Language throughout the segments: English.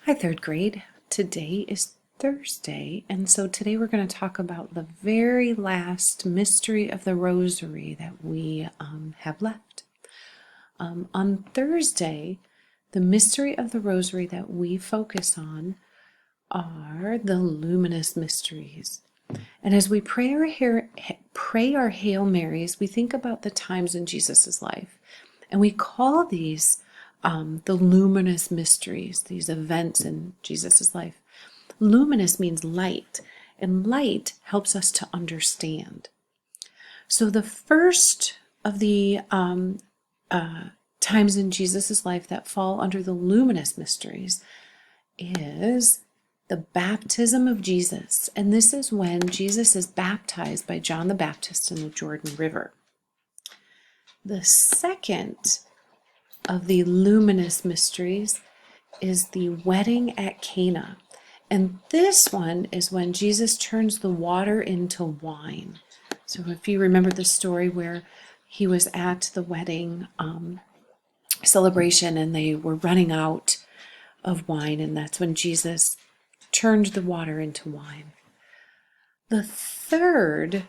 Hi, third grade. Today is Thursday, and so today we're going to talk about the very last mystery of the Rosary that we have left. On Thursday, the mystery of the Rosary that we focus on are the luminous mysteries. And as we pray our Hail Marys, we think about the times in Jesus' life, and we call these the luminous mysteries, these events in Jesus' life. Luminous means light, and light helps us to understand. So the first of the times in Jesus' life that fall under the luminous mysteries is the baptism of Jesus. And this is when Jesus is baptized by John the Baptist in the Jordan River. The second of the luminous mysteries is the wedding at Cana. And this one is when Jesus turns the water into wine. So if you remember the story where he was at the wedding celebration and they were running out of wine, and that's when Jesus turned the water into wine. The third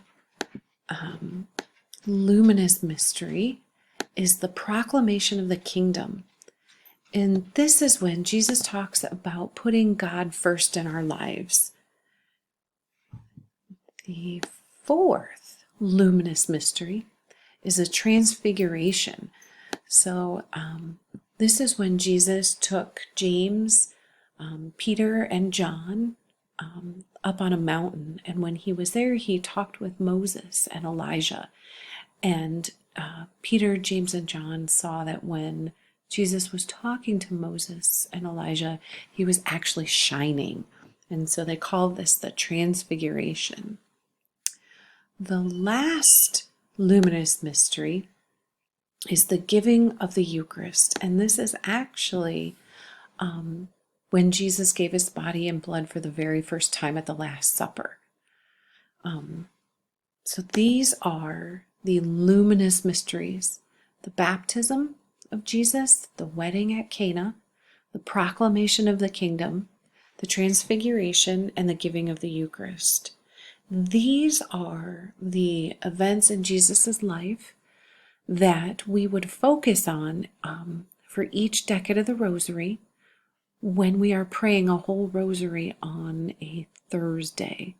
luminous mystery is the proclamation of the kingdom. And this is when Jesus talks about putting God first in our lives. The fourth luminous mystery is a transfiguration. So this is when Jesus took James, Peter, and John up on a mountain. And when he was there, he talked with Moses and Elijah. And Peter, James, and John saw that when Jesus was talking to Moses and Elijah, he was actually shining. And so they called this the Transfiguration. The last luminous mystery is the giving of the Eucharist. And this is actually when Jesus gave his body and blood for the very first time at the Last Supper. So these are the luminous mysteries: the baptism of Jesus, the wedding at Cana, the proclamation of the kingdom, the transfiguration, and the giving of the Eucharist. These are the events in Jesus' life that we would focus on for each decade of the Rosary when we are praying a whole Rosary on a Thursday.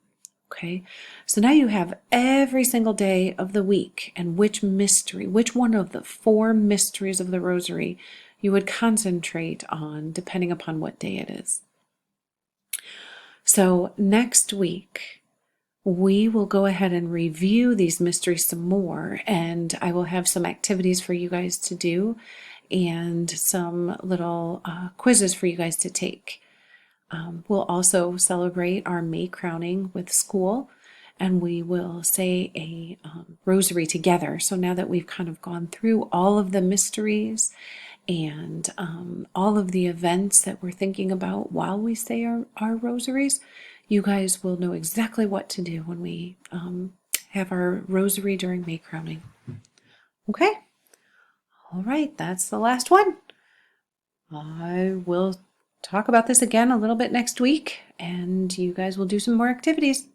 Okay, so now you have every single day of the week and which one of the four mysteries of the Rosary you would concentrate on depending upon what day it is. So next week, we will go ahead and review these mysteries some more, and I will have some activities for you guys to do and some little quizzes for you guys to take. We'll also celebrate our May crowning with school, and we will say a rosary together. So now that we've kind of gone through all of the mysteries and all of the events that we're thinking about while we say our rosaries, you guys will know exactly what to do when we have our rosary during May crowning. Okay? All right, that's the last one. I will talk about this again a little bit next week, and you guys will do some more activities.